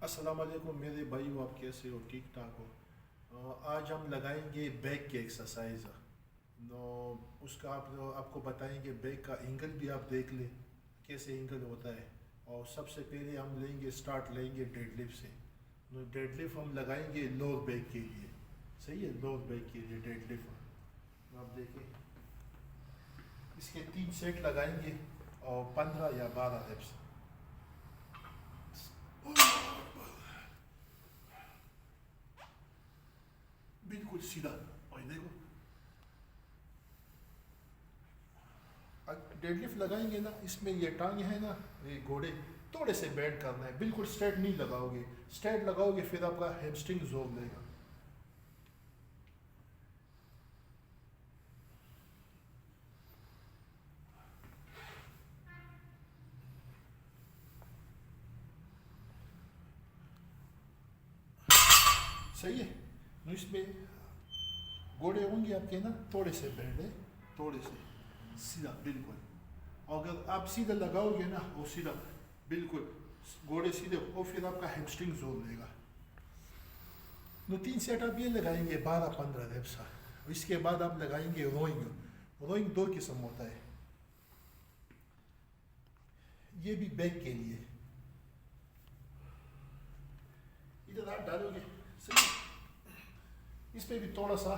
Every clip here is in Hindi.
अस्सलाम वालेकुम मेरे भाई, आप कैसे हो? ठीक ठाक हो? आज हम लगाएंगे बैक की एक्सरसाइज। नो, उसका आपको बताएंगे। बैक का एंगल भी आप देख लें कैसे एंगल होता है। और सबसे पहले हम स्टार्ट लेंगे डेडलिफ्ट से। डेडलिफ्ट हम लगाएंगे लोअर बैक के लिए। सही है, लोअर बैक के लिए डेडलिफ्ट आप देखें। इसके 3 सेट लगाएंगे और 15 या 12 रेप्स। बिल्कुल सीधा। और देखो, डेडलिफ्ट लगाएंगे ना, इसमें ये टांग है ना, ये घोड़े थोड़े से बेंड करना है। बिल्कुल स्ट्रेट नहीं लगाओगे। स्ट्रेट लगाओगे फिर आपका हैमस्ट्रिंग जोर लेगा। सही है। तो इसमें घोड़े होंगे आपके ना, थोड़े से बेंड है, थोड़े से सीधा बिल्कुल। और अगर आप सीधा लगाओगे ना, और सीधा बिल्कुल घोड़े सीधे, और फिर आपका हैमस्ट्रिंग जोर लेगा। तो 3 सेट आप ये लगाएंगे 12-15 रेप्स का। इसके बाद आप लगाएंगे रोइंग। रोइंग 2 किस्म होता है, ये भी बैक के लिए। इधर आप डालोगे, सही है। इस पे भी थोड़ा सा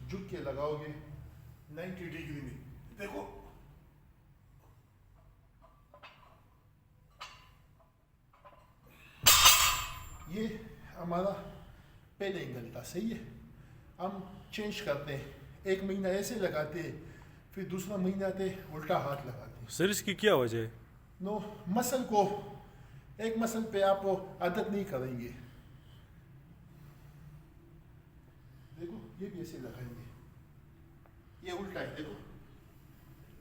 झुक के लगाओगे 90 डिग्री में। देखो, ये हमारा पहले एंगल था। सही है। हम चेंज करते हैं। 1 महीना ऐसे लगाते हैं, फिर दूसरा महीना आते उल्टा हाथ लगाते हैं। सर इसकी क्या वजह है? नो, मसल को एक मसल पे आप आदत नहीं करेंगे। देखो, ये भी ऐसे लगाएंगे, ये उल्टा है। देखो,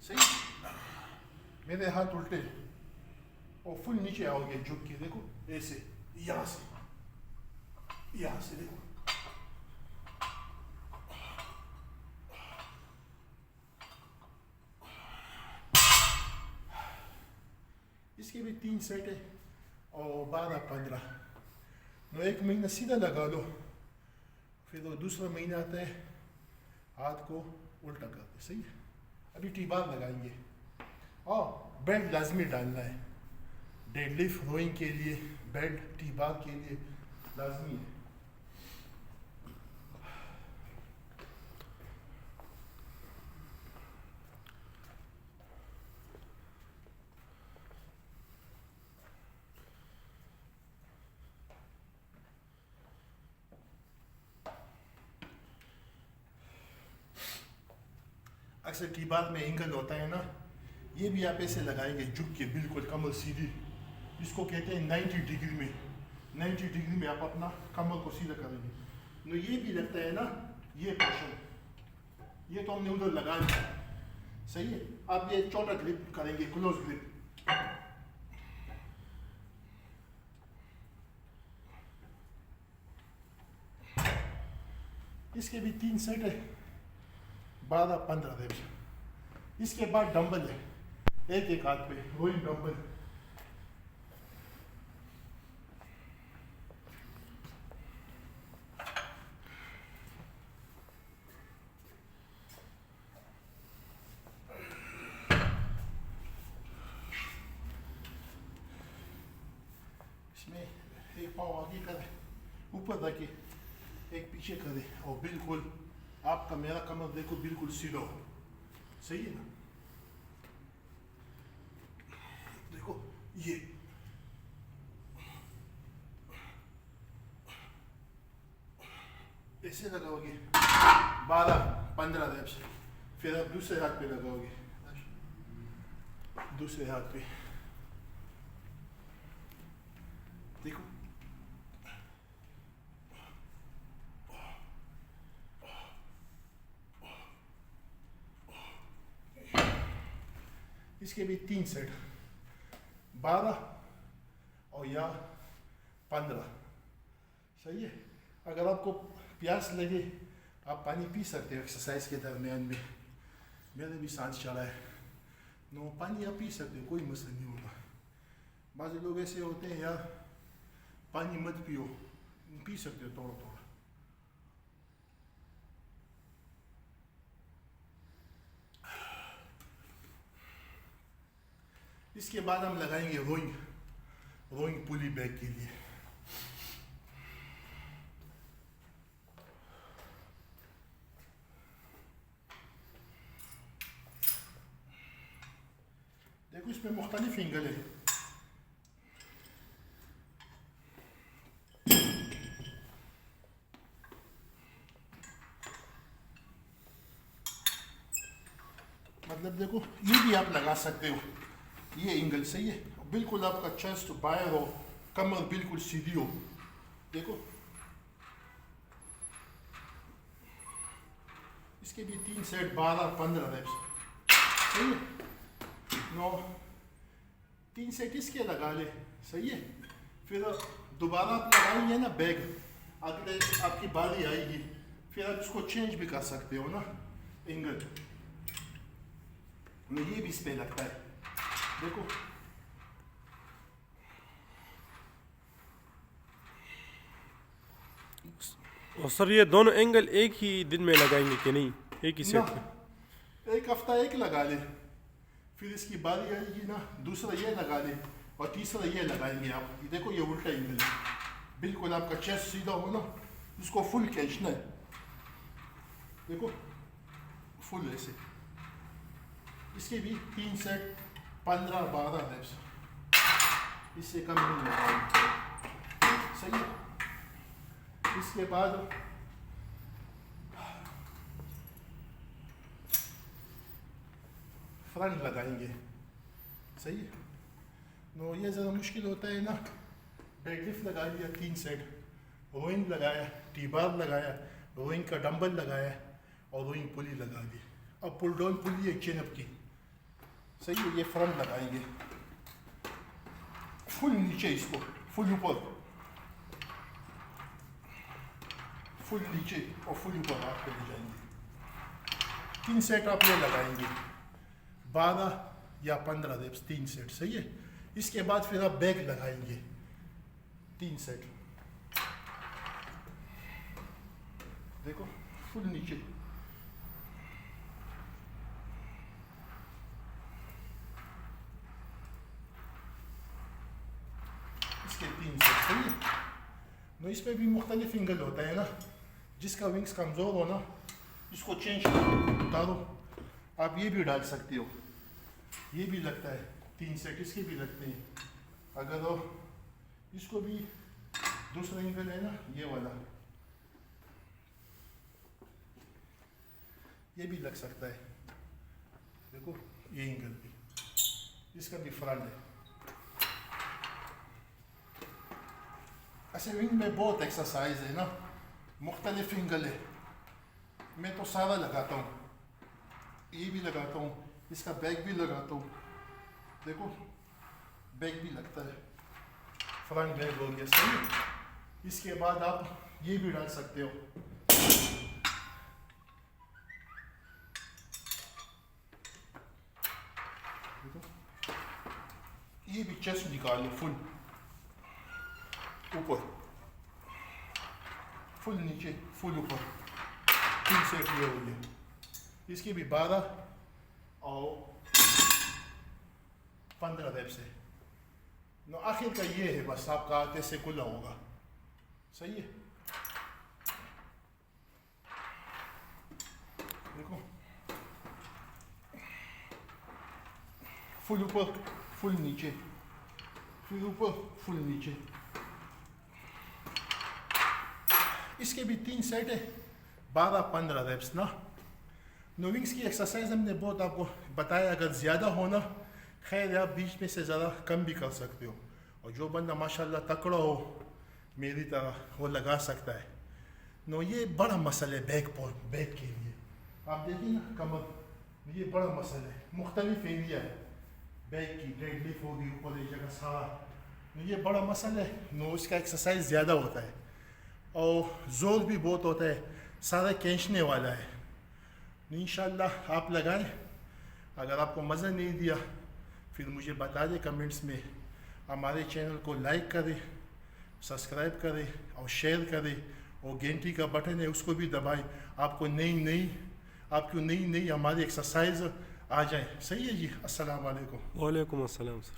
सही। मेरे हाथ उल्टे और फुल नीचे आओगे झुक के। देखो ऐसे, यहाँ से देखो। इसके भी 3 सेट है और 12-15। 1 महीना सीधा लगा लो, फिर वो दूसरा महीना आता है हाथ को उल्टा करते। सही है। अभी टी बार लगाएंगे और बेल्ट लाजमी डालना है। डेडलिफ्ट रोइंग के लिए बेल्ट टी बार के लिए लाजमी है। अक्सर टी बार में एंगल होता है ना, ये भी आप ऐसे लगाएंगे झुक के, बिल्कुल कमर सीधी। इसको कहते हैं 90 डिग्री में। 90 डिग्री में आप अपना कमर को सीधा करेंगे। तो ये भी लगता है ना, ये पोर्शन, ये तो हमने उधर लगा दिया। सही है। आप ये छोटा ग्रिप करेंगे, क्लोज ग्रिप। इसके भी 3 सेट है 12-15 रेप्स। इसके बाद डंबल है, एक हाथ पे रोइंग डंबल। इसमें एक पाँव आगे करें, ऊपर रखे, एक पीछे करे, और बिल्कुल आपका मेरा कमर देखो बिल्कुल सीधा हो। सही है ना। देखो, ये ऐसे लगाओगे 12-15 रेप्स। फिर आप दूसरे हाथ पे लगाओगे, दूसरे हाथ पे। देखो, इसके भी 3 सेट 12 और या 15। सही है। अगर आपको प्यास लगे आप पानी पी सकते हो एक्सरसाइज के दरमियान में। मेरे भी सांस चढ़ा है, नो पानी आप पी सकते हो, कोई मसला नहीं होगा। बाज़ लोग ऐसे होते हैं यार, पानी मत पियो, पी सकते हो थोड़ा थोड़ा। इसके बाद हम लगाएंगे रोइंग पुली बैग के लिए। देखो इसमें मुख्तलिफ एंगल है। मतलब देखो ये भी आप लगा सकते हो, ये एंगल सही है, बिल्कुल आपका चेस्ट बाहर हो, कमर बिल्कुल सीधी हो। देखो इसके भी 3 सेट 12-15 रेप्स सही है। 3 सेट इसके लगा ले, सही है। फिर दोबारा आप लगाएंगे ना बैग, अगले आपकी बारी आएगी, फिर आप इसको चेंज भी कर सकते हो ना एंगल। ये भी इस पे लगता है, देखो और सर ये दोनों एंगल एक ही दिन में लगाएंगे कि नहीं, एक ही सेट में? एक हफ्ता एक लगा ले, फिर इसकी बारी आएगी ना दूसरा ये लगा ले और तीसरा ये लगाएंगे आप। ये देखो ये उल्टा एंगल है, बिल्कुल आपका चेस्ट सीधा हो ना, इसको फुल खींचना है। देखो फुल ऐसे। इसके भी 3 सेट 15-12 रेप्स, इससे कम नहीं लगाएंगे, सही है। इसके बाद फ्रंट लगाएंगे, सही है। नो ये ज़रा मुश्किल होता है ना। डेडलिफ्ट लगा लिया 3 सेट, रोइंग लगाया, टी बार लगाया, रोइंग का डंबल लगाया और रोइंग पुली लगा दी। अब पुल डाउन पुली है चिनअप की, सही है। ये फ्रंट लगाएंगे, फुल नीचे, इसको फुल ऊपर, फुल नीचे और फुल ऊपर आप ले जाएंगे। 3 सेट आप ये लगाएंगे, 12 या 15 रेप्स, 3 सेट, सही है। इसके बाद फिर आप बैग लगाएंगे 3 सेट, देखो फुल नीचे, इसके 3 सेट, सही है। तो इसमें भी मुख्तलिफ एंगल होता है ना, जिसका विंग्स कमज़ोर हो ना, इसको चेंज उतारो, आप ये भी डाल सकते हो। ये भी लगता है 3 सेट, इसके भी लगते हैं। अगर वो इसको भी दूसरा एंगल है ना, ये वाला, ये भी लग सकता है। देखो ये एंगल भी, इसका भी फ्रंट है। ऐसे विंग में बहुत एक्सरसाइज है ना, मुख्तलिफ एंगल है। मैं तो सारा लगाता हूँ, ये भी लगाता हूँ, इसका बैग भी लगाता हूँ। देखो बैग भी लगता है, फ्रंट बैग हो गया, सही है। इसके बाद आप ये भी डाल सकते हो, देखो ये भी चेस्ट निकाल लो, फुल ऊपर, फुल नीचे, फुल ऊपर, 3 सेट ये हो गया। इसकी भी 12 और 15 रेप्स है। नो आखिर का ये है, बस आपका आते से खुला होगा, सही है। देखो फुल ऊपर, फुल नीचे, फिर ऊपर, फुल नीचे। इसके भी 3 सेट है, 12-15 रेप्स ना। विंग्स की एक्सरसाइज हमने बहुत आपको बताया, अगर ज़्यादा हो ना, खैर आप बीच में से ज़रा कम भी कर सकते हो। और जो बंदा माशाल्लाह तकड़ा हो मेरी तरह, वो लगा सकता है। ये बड़ा मसला है बैक के लिए, आप देखिए ना कमर, ये बड़ा मसला है। मुख्तलिफ एरिया है बैक की, डेडलिफ्ट होगी ऊपर एक जगह सारा, ये बड़ा मसला है। इसका एक्सरसाइज ज़्यादा होता है और ज़ोर भी बहुत होता है, सारा खींचने वाला है। इंशाल्लाह आप लगाएं। अगर आपको मज़ा नहीं दिया फिर मुझे बता दें कमेंट्स में। हमारे चैनल को लाइक करें सब्सक्राइब करें और शेयर करें, और घंटी का बटन है उसको भी दबाएं, आपको नई हमारी एक्सरसाइज आ जाए। सही है जी। अस्सलाम वालेकुम। वालेकुम अस्सलाम सर।